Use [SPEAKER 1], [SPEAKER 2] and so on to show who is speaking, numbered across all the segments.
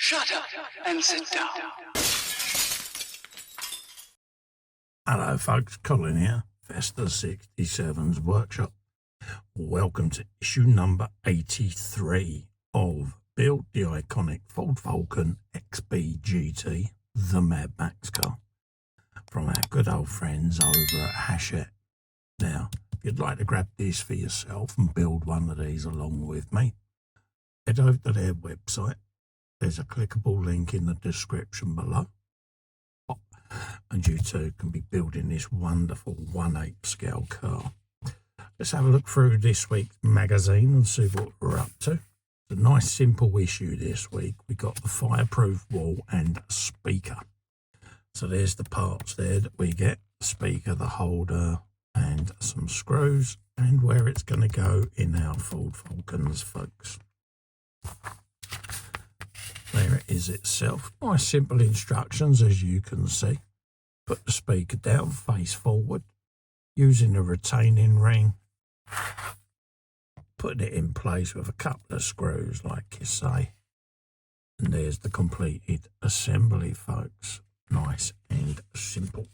[SPEAKER 1] Shut up and sit down.
[SPEAKER 2] Hello folks, Colin here, Festa 67's workshop. Welcome to issue number 83 of Build the Iconic Ford Falcon XB GT, the madmax car, from our good old friends over at Hachette. Now, if you'd like to grab this for yourself and build one of these along with me, head over to their website. There's a clickable link in the description below. And you too can be building this wonderful 1/8 scale car. Let's have a look through this week's magazine and see what we're up to. It's a nice simple issue this week. We got the fireproof wall and speaker. So there's the parts there that we get: the speaker, the holder, and some screws, and where it's going to go in our Ford Falcons, folks. There it is itself. Nice simple instructions, as you can see. Put the speaker down, face forward, using a retaining ring. Putting it in place with a couple of screws, like you say. And there's the completed assembly, folks. Nice and simple.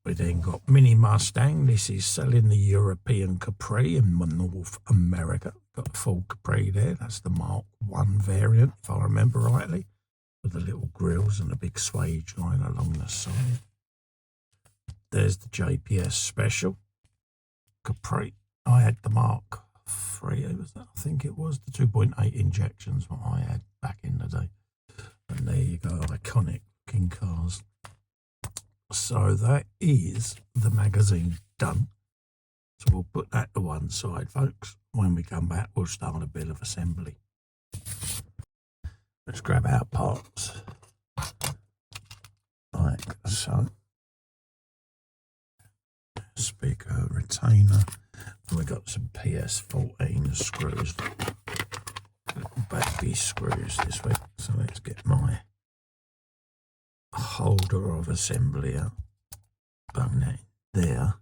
[SPEAKER 2] We then got Mini Mustang. This is selling the European Capri in North America. Got a full Capri there. That's the Mark 1 variant, if I remember rightly, with the little grills and a big swage line along the side. There's the JPS Special Capri. I had the Mark 3, I think it was, the 2.8 injections what I had back in the day. And there you go, iconic looking cars. So that is the magazine done. So we'll put that to one side, folks. When we come back, we'll start a bit of assembly. Let's grab our parts, like so. Speaker, retainer, and we got some PS14 screws, little baby screws this week. So let's get my holder of assembly out. Bung that there.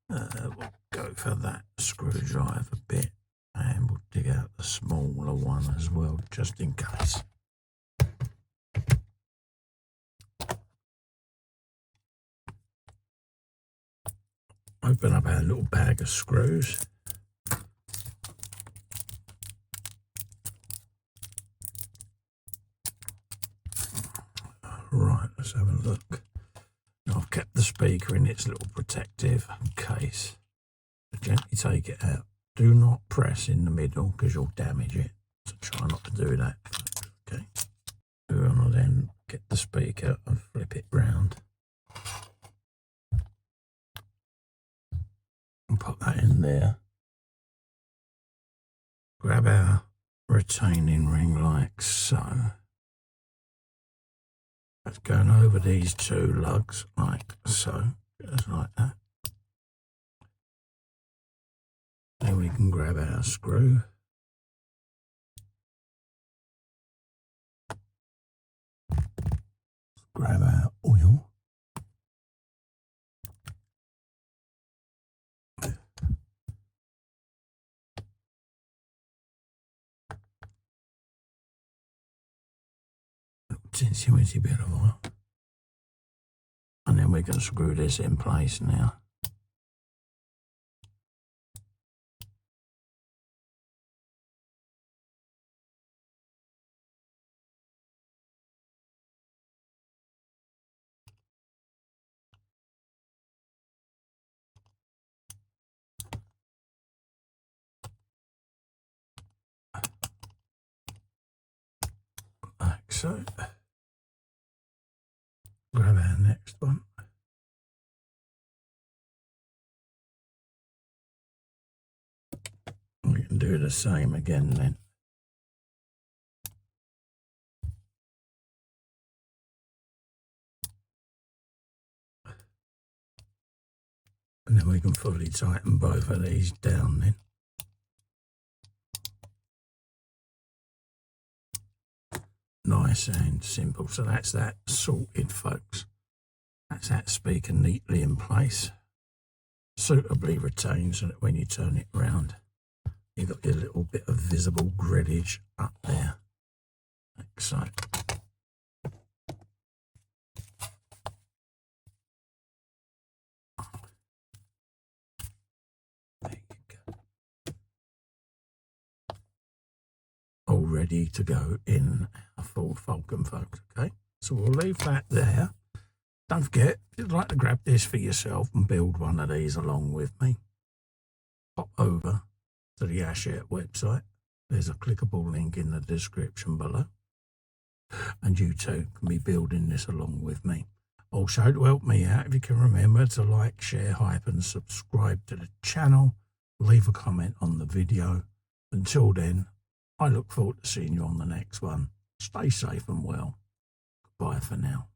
[SPEAKER 2] We'll go for that screwdriver bit, and we'll dig out the smaller one as well, just in case. Open up our little bag of screws. Right, let's have a look. Now, I've kept the speaker in its little protective case. Gently take it out. Do not press in the middle because you'll damage it. So try not to do that. Okay. We're going to then get the speaker and flip it round. And put that in there. Grab our retaining ring like so. That's going over these two lugs like so, just like that. Then we can grab our screw. Grab our oil. Tinsy bit of oil, and then we can screw this in place now. Like so. Grab our next one. We can do the same again then. And then we can fully tighten both of these down then. Nice and simple. So that's that sorted, folks. That's that speaker neatly in place, suitably retained, so that when you turn it round, you've got your little bit of visible grillage up there. like so. There you go. All ready to go in our Ford Falcon, folks. Okay, so we'll leave that there. Don't forget, if you'd like to grab this for yourself and build one of these along with me, pop over to the Hachette website. There's a clickable link in the description below, and you too can be building this along with me. Also, to help me out, if you can remember to like, share, hype and subscribe to the channel, leave a comment on the video. Until then, I look forward to seeing you on the next one. Stay safe and well. Goodbye for now.